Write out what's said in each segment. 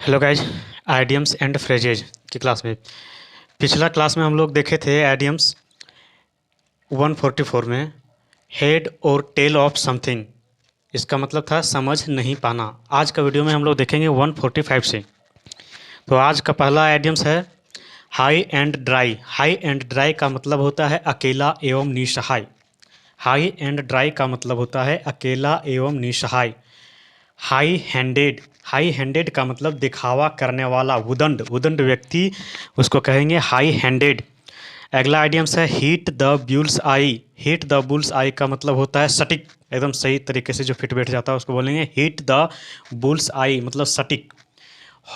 Hello guys. Idioms and phrases की class में पिछला क्लास में हम लोग देखे थे आइडियम्स 144 में हेड और टेल ऑफ समथिंग। इसका मतलब था समझ नहीं पाना। आज का वीडियो में हम लोग देखेंगे 145 से। तो आज का पहला आइडियम्स है high and dry. High and dry का मतलब होता है अकेला एवं निसहाय। हाई एंड ड्राई का मतलब होता है अकेला एवं निसहाय। High handed. हाई हैंडेड का मतलब दिखावा करने वाला, उदंड उदंड व्यक्ति, उसको कहेंगे हाई हैंडेड। अगला आइडियम्स है heat the bulls I. Heat the bulls आई का मतलब होता है सटीक, एकदम सही तरीके से जो फिट बैठ जाता है उसको बोलेंगे हीट द बुल्स आई, मतलब सटीक।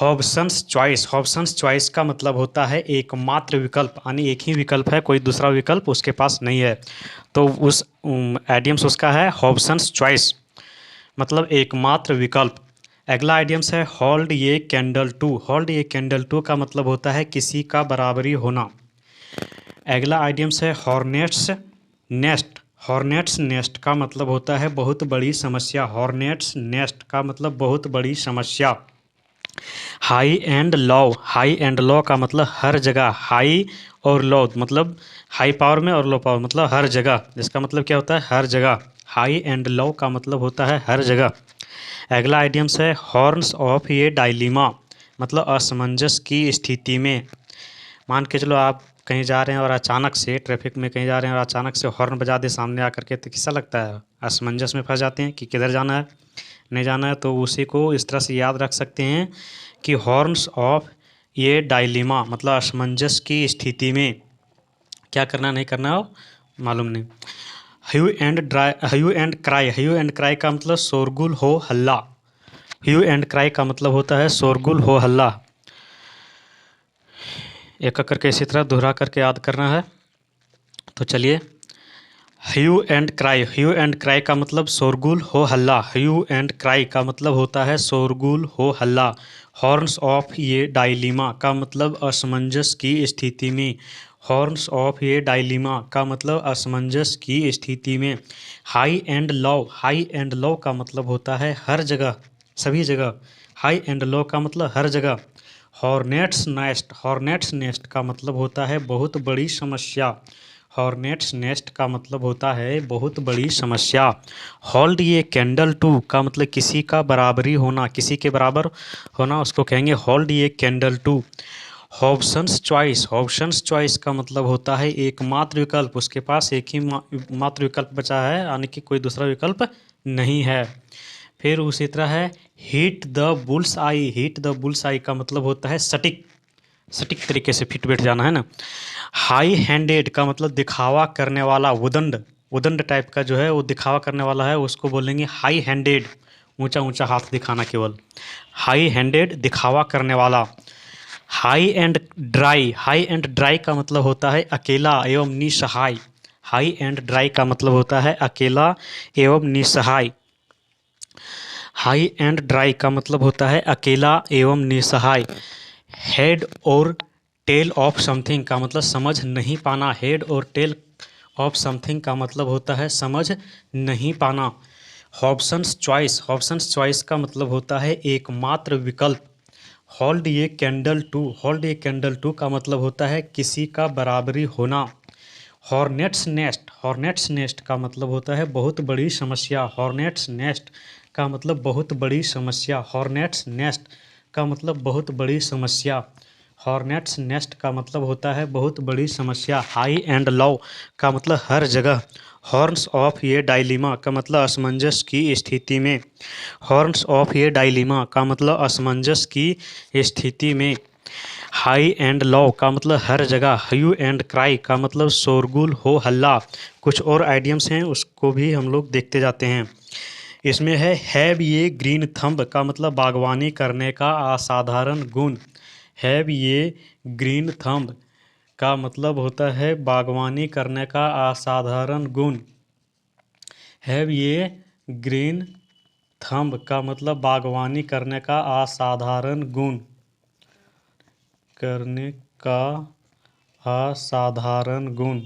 Hobson's choice. हॉब्सन्स चॉइस का मतलब होता है एकमात्र विकल्प, यानी एक ही विकल्प है, कोई दूसरा विकल्प उसके पास नहीं है। तो उस आइडियम्स उसका है हॉब्सन्स चॉइस, मतलब एकमात्र विकल्प। अगला आइडियम्स है hold a candle to. Hold a candle to का मतलब होता है किसी का बराबरी होना। अगला आइडियम्स है हॉर्नेट्स नेस्ट। हॉर्नेट्स नेस्ट का मतलब होता है बहुत बड़ी समस्या। हॉर्नेट्स नेस्ट का मतलब बहुत बड़ी समस्या। High and low. High and low का मतलब हर जगह। हाई और लो मतलब हाई पावर में और लो पावर मतलब हर जगह। इसका मतलब क्या होता है हर जगह। हाई एंड लो का मतलब होता है हर जगह। अगला आइडियम्स है हॉर्न्स ऑफ ये डायलीमा, मतलब असमंजस की स्थिति में। मान के चलो आप कहीं जा रहे हैं और अचानक से ट्रैफिक में कहीं जा रहे हैं और अचानक से हॉर्न बजा दे सामने आकर के, तो कैसा लगता है, असमंजस में फंस जाते हैं कि किधर जाना है नहीं जाना है। तो उसी को इस तरह से याद रख सकते हैं कि हॉर्न्स ऑफ ये डायलीमा मतलब असमंजस की स्थिति में क्या करना नहीं करना हो मालूम नहीं। Hue and dry, hue and cry. Hue and cry का मतलब शोरगुल हो हल्ला। ह्यू एंड क्राई का मतलब होता है शोरगुल हो हल्ला। एक एक करके इसी तरह दोहरा करके याद करना है। तो चलिए, hue and cry. Hue and cry का मतलब शोरगुल हो हल्ला। ह्यू एंड क्राई का मतलब होता है शोरगुल हो हल्ला। हॉर्न्स ऑफ ये डायलीमा का मतलब असमंजस की स्थिति में। हॉर्न्स ऑफ ये डायलीमा का मतलब असमंजस की स्थिति में। High and low. High and low का मतलब होता है हर जगह, सभी जगह। हाई एंड लो का मतलब हर जगह। Hornets nest. हॉर्नेट्स नेस्ट का मतलब होता है बहुत बड़ी समस्या। हॉर्नेट्स नेस्ट का मतलब होता है बहुत बड़ी समस्या। होल्ड ये कैंडल टू का मतलब किसी का बराबरी होना, किसी के बराबर होना, उसको कहेंगे hold a candle to. Hobson's choice. Hobson's choice का मतलब होता है एकमात्र विकल्प, उसके पास एक ही मात्र विकल्प बचा है, यानी कि कोई दूसरा विकल्प नहीं है। फिर उसी तरह है heat the bulls I. Heat the bulls आई का मतलब होता है सटीक, सटीक तरीके से फिट बैठ जाना है ना। हाई हैंडेड का मतलब दिखावा करने वाला, उदंड उदंड टाइप का जो है वो दिखावा करने वाला है, उसको बोलेंगे हाई हैंडेड। ऊंचा ऊंचा हाथ दिखाना केवल। हाई हैंडेड दिखावा करने वाला। High and dry. High and dry का मतलब होता है अकेला एवं निसहाय। हाई एंड ड्राई का मतलब होता है अकेला एवं निसहाय। हाई एंड ड्राई का मतलब होता है अकेला एवं निसहाय। हेड और टेल ऑफ समथिंग का मतलब समझ नहीं पाना। हेड और टेल ऑफ समथिंग का मतलब होता है समझ नहीं पाना। Hobson's choice. हॉब्सन्स चॉइस का मतलब होता है एकमात्र विकल्प। Hold a candle to. Hold a candle to का मतलब होता है किसी का बराबरी होना। Hornets nest. हॉर्नेट्स नेस्ट का मतलब होता है बहुत बड़ी समस्या। हॉर्नेट्स नेस्ट का मतलब बहुत बड़ी समस्या। हॉर्नेट्स नेस्ट का मतलब बहुत बड़ी समस्या। हॉर्नेट्स नेस्ट का मतलब होता है बहुत बड़ी समस्या। हाई एंड लो का मतलब हर जगह। हॉर्न्स ऑफ ये डायलीमा का मतलब असमंजस की स्थिति में। हॉर्न्स ऑफ ये डायलीमा का मतलब असमंजस की स्थिति में। हाई एंड लो का मतलब हर जगह। ह्यू एंड क्राई का मतलब शोरगुल हो हल्ला। कुछ और आइडियम्स हैं उसको भी हम लोग देखते जाते हैं। इसमें है हैव ये ग्रीन थंब का मतलब बागवानी करने का असाधारण गुण। हैव ये ग्रीन थंब का मतलब होता है बागवानी करने का असाधारण गुण। हैव ये ग्रीन थंब का मतलब बागवानी करने का असाधारण गुण, करने का असाधारण गुण।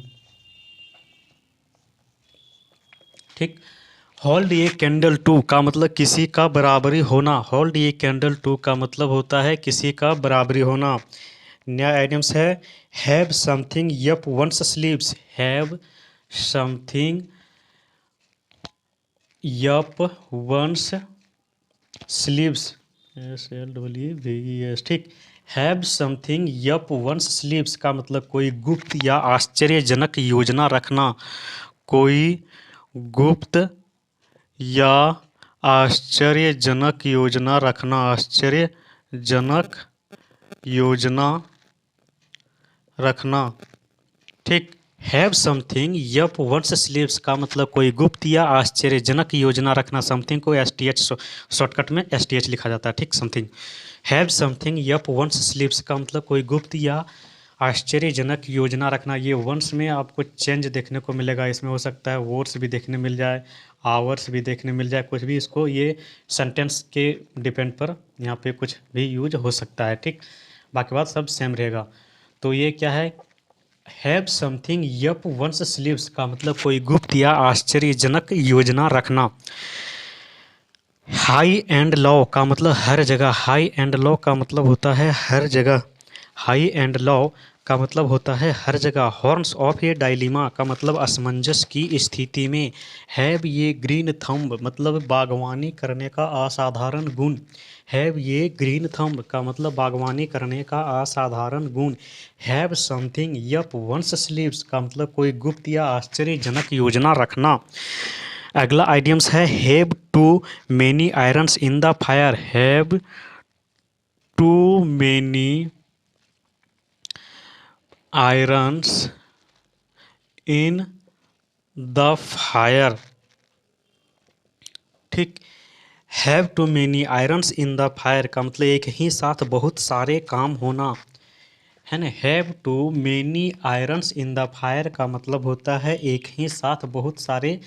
ठीक। होल्ड ए कैंडल टू का मतलब किसी का बराबरी होना। होल्ड ए कैंडल टू का मतलब होता है किसी का बराबरी होना। नया आइडियम्स है have something up one's sleeves. Have something up one's sleeves. SLEEVES ठीक। Have something up one's sleeves का मतलब कोई गुप्त या आश्चर्यजनक योजना रखना। कोई गुप्त या आश्चर्यजनक योजना रखना। आश्चर्यजनक योजना रखना ठीक। Have something up one's sleeves का मतलब कोई गुप्त या आश्चर्यजनक योजना रखना। समथिंग को STH शॉर्टकट में STH लिखा जाता है ठीक। Something have something up one's sleeves का मतलब कोई गुप्त या आश्चर्यजनक योजना रखना। ये वंस में आपको चेंज देखने को मिलेगा। इसमें हो सकता है वर्ड्स भी देखने मिल जाए, आवर्स भी देखने मिल जाए, कुछ भी। इसको ये सेंटेंस के डिपेंड पर यहाँ पे कुछ भी यूज हो सकता है ठीक। बाकी बात सब सेम रहेगा। तो ये क्या है have something up one's sleeves का मतलब कोई गुप्त या आश्चर्यजनक योजना रखना। हाई एंड लॉ का मतलब हर जगह। हाई एंड लॉ का मतलब होता है हर जगह। हाई एंड लॉ का मतलब होता है हर जगह। हॉर्न्स ऑफ ए डायलिमा का मतलब असमंजस की स्थिति में। हैव ये ग्रीन थंब मतलब बागवानी करने का असाधारण गुण। हैव ये ग्रीन थंब का मतलब बागवानी करने का असाधारण गुण। Have something up one's sleeves का मतलब कोई गुप्त या आश्चर्यजनक योजना रखना। अगला आइडियम्स है have too many irons in the fire. Have too many irons in the fire ठीक। Have too many irons in the fire का मतलब एक ही साथ बहुत सारे काम होना है ना। Have too many irons in the fire का मतलब होता है एक ही साथ बहुत सारे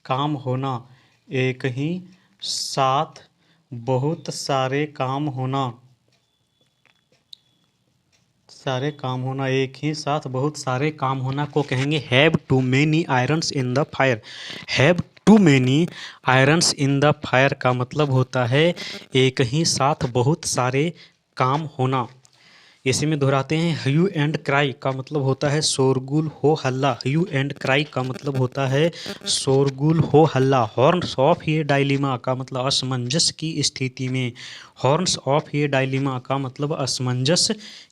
काम होना। एक ही साथ बहुत सारे काम होना। सारे काम होना, एक ही साथ बहुत सारे काम होना को कहेंगे have too many irons in the fire. Have too many irons in the fire का मतलब होता है एक ही साथ बहुत सारे काम होना। इसी में दोहराते हैं ह्यू एंड क्राई का मतलब होता है शोरगुल हो हल्ला। ह्यू एंड क्राई का मतलब होता है शोरगुल हो हल्ला। हॉर्न्स ऑफ ए डायलिमा का मतलब असमंजस की स्थिति में। हॉर्न्स ऑफ ए डायलिमा का मतलब असमंजस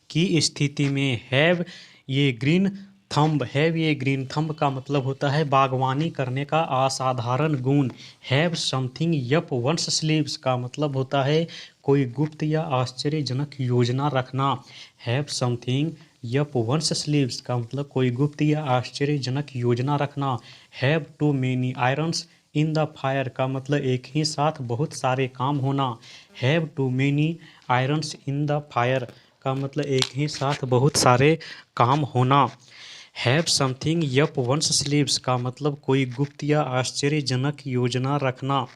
की स्थिति में। Have a green thumb. Have a green thumb का मतलब होता है बागवानी करने का असाधारण गुण। Have something up one's sleeves का मतलब होता है कोई गुप्त या आश्चर्यजनक योजना रखना। Have something up one's sleeves का मतलब कोई गुप्त या आश्चर्यजनक योजना रखना। Have too many irons in the fire का मतलब एक ही साथ बहुत सारे काम होना। Have too many irons in the fire का मतलब एक ही साथ बहुत सारे काम होना। Have something up one's sleeves का मतलब कोई गुप्त या आश्चर्यजनक योजना रखना।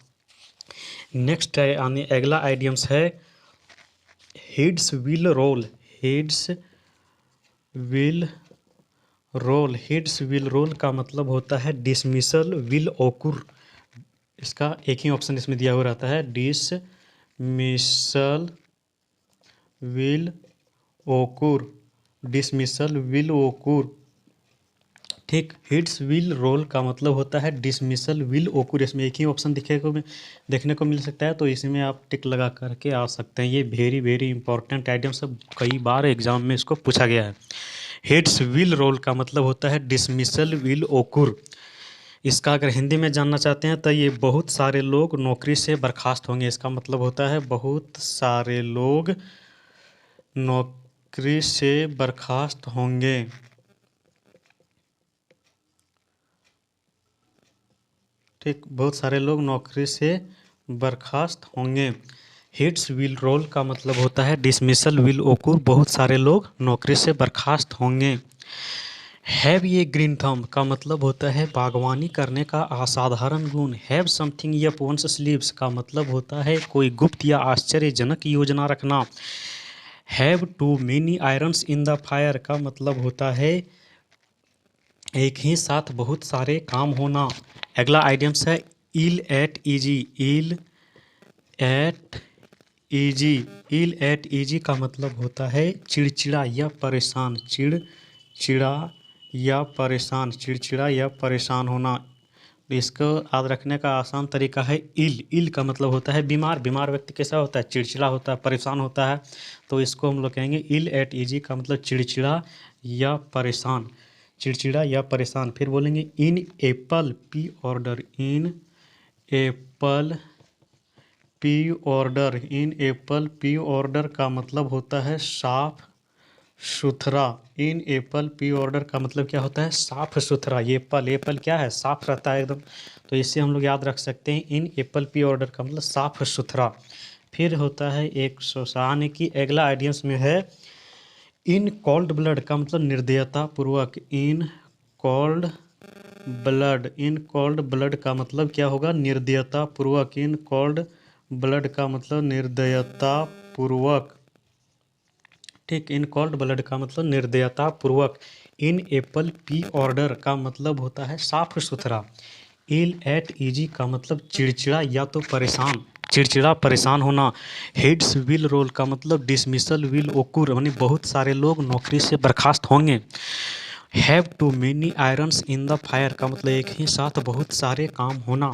नेक्स्ट है आने अगला आइडियम्स है heads will roll. Heads will roll. Heads will roll का मतलब होता है डिसमिसल विल ओकुर। इसका एक ही ऑप्शन इसमें दिया हुआ रहता है डिसमिसल विल ओकुर। डिसमिसल विल ओकुर ठीक। हेड्स विल रोल का मतलब होता है डिसमिसल विल ओकुर। इसमें एक ही ऑप्शन देखने को मिल सकता है, तो इसमें आप टिक लगा करके आ सकते हैं। ये वेरी वेरी इंपॉर्टेंट आइटम सब कई बार एग्जाम में इसको पूछा गया है। हेड्स विल रोल का मतलब होता है डिसमिसल विल ओकुर। इसका अगर हिंदी में जानना चाहते हैं तो ये बहुत सारे लोग नौकरी से बर्खास्त होंगे। इसका मतलब होता है बहुत सारे लोग नौकरी से बर्खास्त होंगे। ठीक, बहुत सारे लोग नौकरी से बर्खास्त होंगे। हेड्स विल रोल का मतलब होता है डिसमिसल विल ओकुर। बहुत सारे लोग नौकरी से बर्खास्त होंगे। हैव ये ग्रीन थंब का मतलब होता है बागवानी करने का असाधारण गुण। Have something up one's sleeves का मतलब होता है कोई गुप्त या आश्चर्यजनक योजना रखना। Have too many irons in the fire का मतलब होता है एक ही साथ बहुत सारे काम होना। अगला आइडियम्स है इल एट ईजी, इल एट ईजी, इल एट ईजी का मतलब होता है चिड़चिड़ा या परेशान, चिड़चिड़ा या परेशान, चिड़चिड़ा या परेशान होना। इसको याद रखने का आसान तरीका है इल, इल का मतलब होता है बीमार, बीमार व्यक्ति कैसा होता है, चिड़चिड़ा होता है, परेशान होता है। तो इसको हम लोग कहेंगे इल एट ईजी का मतलब चिड़चिड़ा या परेशान, चिड़चिड़ा या परेशान। फिर बोलेंगे इन एप्पल पी ऑर्डर, इन एप्पल पी ऑर्डर, इन एप्पल पी ऑर्डर का मतलब होता है साफ सुथरा, इन एप्पल पी ऑर्डर का मतलब क्या होता है, साफ सुथरा। ये एप्पल, एप्पल क्या है, साफ रहता है एकदम, तो इससे हम लोग याद रख सकते हैं इन एप्पल पी ऑर्डर का मतलब साफ सुथरा। फिर होता है एक यानी कि अगला आइडियम्स में है इन कोल्ड ब्लड का मतलब निर्दयता पूर्वक, in cold blood, in cold blood का मतलब क्या होगा, निर्दयता पूर्वक, इन कोल्ड ब्लड का मतलब निर्दयता पूर्वक। ठीक, इन कोल्ड ब्लड का मतलब निर्दयता पूर्वक। इन एप्पल पी ऑर्डर का मतलब होता है साफ सुथरा। इल एट ईजी का मतलब चिड़चिड़ा या तो परेशान, चिड़चिड़ा परेशान होना। हेड्स विल रोल का मतलब डिसमिसल विल ओकुर, यानी बहुत सारे लोग नौकरी से बर्खास्त होंगे। Have too many irons in the fire का मतलब एक ही साथ बहुत सारे काम होना।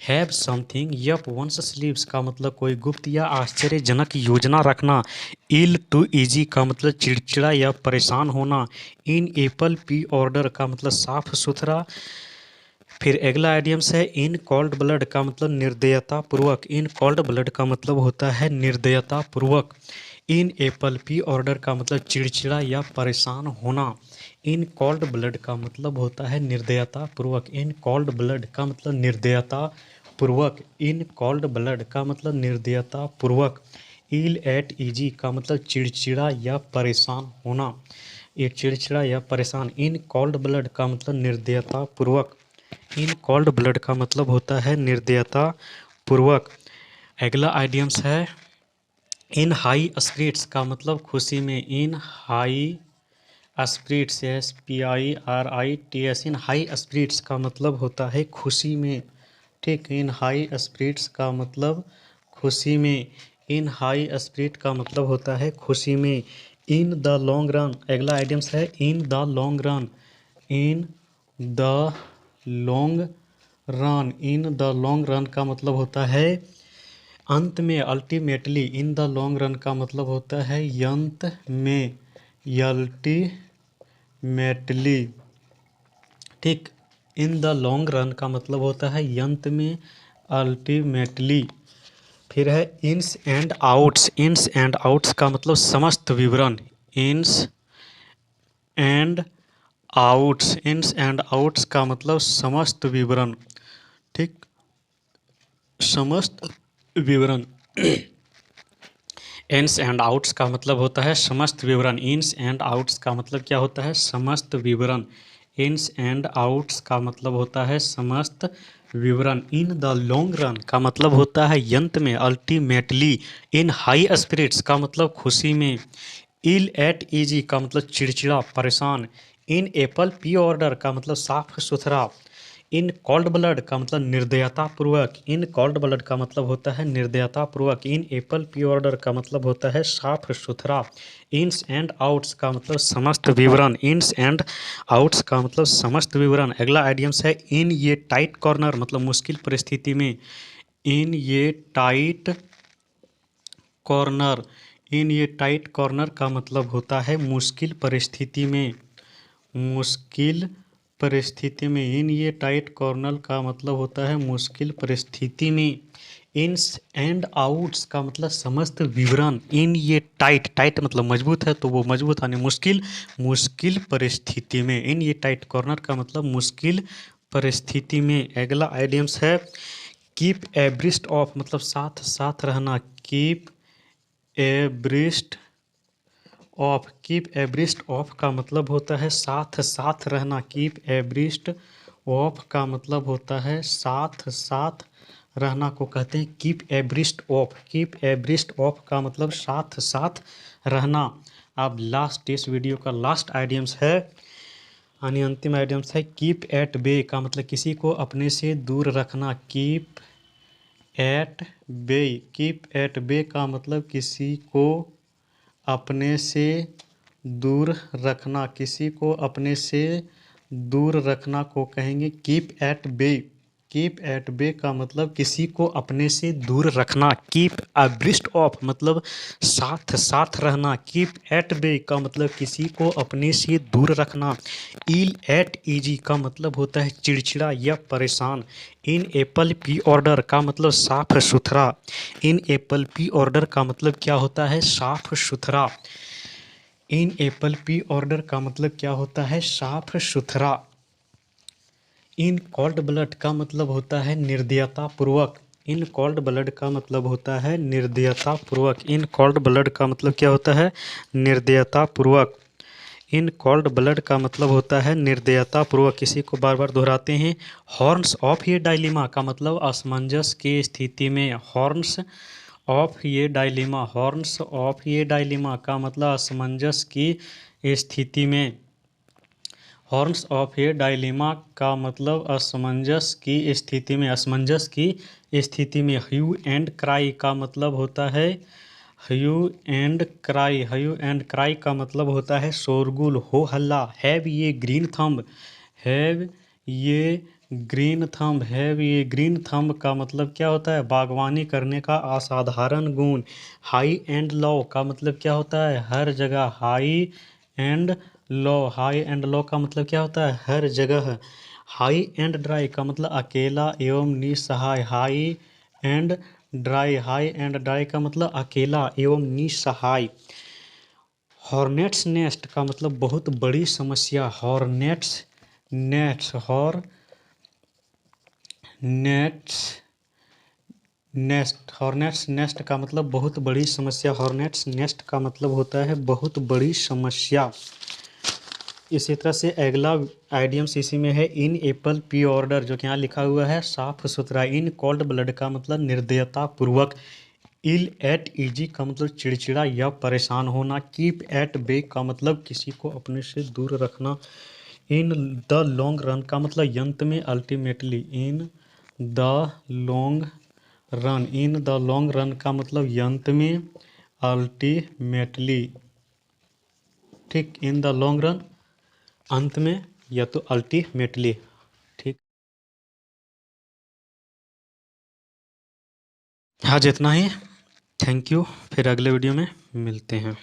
Have something up one's sleeves का मतलब कोई गुप्त या आश्चर्यजनक योजना रखना। इल टू ईजी का मतलब चिड़चिड़ा या परेशान होना। इन एप्पल पी ऑर्डर का मतलब साफ सुथरा। फिर अगला आइडियम्स है इन कोल्ड ब्लड का मतलब निर्दयता पूर्वक, इन कोल्ड ब्लड का मतलब होता है निर्दयता पूर्वक। इन एप्पल पी ऑर्डर का मतलब चिड़चिड़ा या परेशान होना। इन कोल्ड ब्लड का मतलब होता है निर्दयता पूर्वक, इन कोल्ड ब्लड का मतलब निर्दयता पूर्वक, इन कोल्ड ब्लड का मतलब निर्दयता पूर्वक। इल एट ईजी का मतलब चिड़चिड़ा या परेशान होना, ये चिड़चिड़ा या परेशान। इन कोल्ड ब्लड का मतलब निर्दयता पूर्वक, इन कोल्ड ब्लड का मतलब होता है निर्दयता पूर्वक। अगला आइडियम्स है इन हाई स्पिरिट्स का मतलब खुशी में, in high spirits, SPIRITS, in high spirits का मतलब होता है खुशी में। ठीक, इन हाई स्पिरिट्स का मतलब खुशी में, इन हाई स्पिरिट का मतलब होता है खुशी में। इन द लॉन्ग रन, अगला आइडियम्स है in the long run, in the long run, in the long run का मतलब होता है अंत में, ultimately. In the long run का मतलब होता है अंत में, अल्टीमेटली। ठीक, इन द लॉन्ग रन का मतलब होता है अंत में, अल्टीमेटली। फिर है ins and outs, ins and outs का मतलब समस्त विवरण, ins and outs, ins and outs का मतलब समस्त विवरण। ठीक, समस्त विवरण। इन्स एंड आउट्स का मतलब होता है समस्त विवरण, इन्स एंड आउट्स का मतलब क्या होता है, समस्त विवरण। इन्स एंड आउट्स का मतलब होता है समस्त विवरण। इन द लॉन्ग रन का मतलब होता है अंत में, अल्टीमेटली। इन हाई स्पिरिट्स का मतलब खुशी में। इल एट ईजी का मतलब चिड़चिड़ा परेशान। इन एप्पल पी ऑर्डर का मतलब साफ सुथरा। इन कोल्ड ब्लड का मतलब निर्दयता पूर्वक, इन कोल्ड ब्लड का मतलब होता है निर्दयता पूर्वक। इन एप्पल पी ऑर्डर का मतलब होता है साफ सुथरा। इन्स एंड आउट्स का मतलब समस्त विवरण, इन्स एंड आउट्स का मतलब समस्त विवरण। अगला आइडियम्स है इन ये टाइट कॉर्नर मतलब मुश्किल परिस्थिति में, इन ये टाइट कॉर्नर, इन ये टाइट कॉर्नर का मतलब होता है मुश्किल परिस्थिति में, मुश्किल परिस्थिति में। इन ये टाइट कॉर्नर का मतलब होता है मुश्किल परिस्थिति में। इन्स एंड आउट्स का मतलब समस्त विवरण। इन ये टाइट, टाइट मतलब मजबूत है तो वो मजबूत यानी मुश्किल, मुश्किल परिस्थिति में। इन ये टाइट कॉर्नर का मतलब मुश्किल परिस्थिति में। अगला आइडियम्स है कीप एब्रिस्ट ऑफ मतलब साथ साथ रहना, कीप एब्रिस्ट ऑफ, कीप एब्रिस्ट ऑफ का मतलब होता है साथ साथ रहना, कीप एब्रिस्ट ऑफ का मतलब होता है साथ साथ रहना को कहते हैं कीप एब्रिस्ट ऑफ। कीप एब्रिस्ट ऑफ का मतलब साथ साथ रहना। अब लास्ट, इस वीडियो का लास्ट आइडियम्स है यानी अंतिम आइडियम्स है कीप एट बे का मतलब किसी को अपने से दूर रखना। Keep at bay, keep at bay का मतलब किसी को अपने से दूर रखना, किसी को अपने से दूर रखना को कहेंगे keep at bay. Keep at bay का मतलब किसी को अपने से दूर रखना। कीप अब्रिस्ट ऑफ मतलब साथ साथ रहना। कीप एट बे का मतलब किसी को अपने से दूर रखना। इल एट ईजी का मतलब होता है चिड़चिड़ा या परेशान। इन एप्पल पी ऑर्डर का मतलब साफ सुथरा। इन एप्पल पी ऑर्डर का मतलब क्या होता है? साफ सुथरा। इन एप्पल पी ऑर्डर का मतलब क्या होता है? साफ सुथरा। इन कोल्ड ब्लड का मतलब होता है निर्दयता पूर्वक। इन कोल्ड ब्लड का मतलब होता है निर्दयता पूर्वक। इन कोल्ड ब्लड का मतलब क्या होता है? निर्दयता पूर्वक। इन कोल्ड ब्लड का मतलब होता है निर्दयता पूर्वक। किसी को बार बार दोहराते हैं। हॉर्न्स ऑफ ये डायलिमा का मतलब असमंजस की स्थिति में। हॉर्न्स ऑफ ये डायलिमा, हॉर्न्स ऑफ ये डायलिमा का मतलब असमंजस की स्थिति में। हॉर्न्स ऑफ ए डायलिमा का मतलब असमंजस की स्थिति में, असमंजस की स्थिति में। ह्यू एंड क्राई का मतलब होता है hue and cry. Hue and cry का मतलब होता है शोरगुल, हो हल्ला। Have a green thumb, have a green thumb, have a green thumb का मतलब क्या होता है? बागवानी करने का असाधारण गुण। हाई एंड लो का मतलब क्या होता है? हर जगह। High and low, high and low का मतलब क्या होता है? हर जगह। हाई एंड ड्राई का मतलब अकेला एवं निसहाय। High and dry, high and dry का मतलब अकेला एवं निसहाय। हॉर्नेट्स नेस्ट का मतलब बहुत बड़ी समस्या। Hornets nets, hornets nest, hornets nest का मतलब बहुत बड़ी समस्या। हॉर्नेट्स नेस्ट का मतलब होता है बहुत बड़ी समस्या। इसी तरह से अगला आइडियम्स इसी में है इन एप्पल पी ऑर्डर, जो कि यहाँ लिखा हुआ है साफ सुथरा। इन कोल्ड ब्लड का मतलब निर्दयता पूर्वक। इल एट ईजी का मतलब चिड़चिड़ा या परेशान होना। कीप एट बे का मतलब किसी को अपने से दूर रखना। इन द लॉन्ग रन का मतलब अंत में, ultimately. In the long run, in the long run का मतलब अंत में, अल्टीमेटली। ठीक, इन द लॉन्ग रन अंत में या तो अल्टीमेटली। ठीक, आज इतना ही। थैंक यू, फिर अगले वीडियो में मिलते हैं।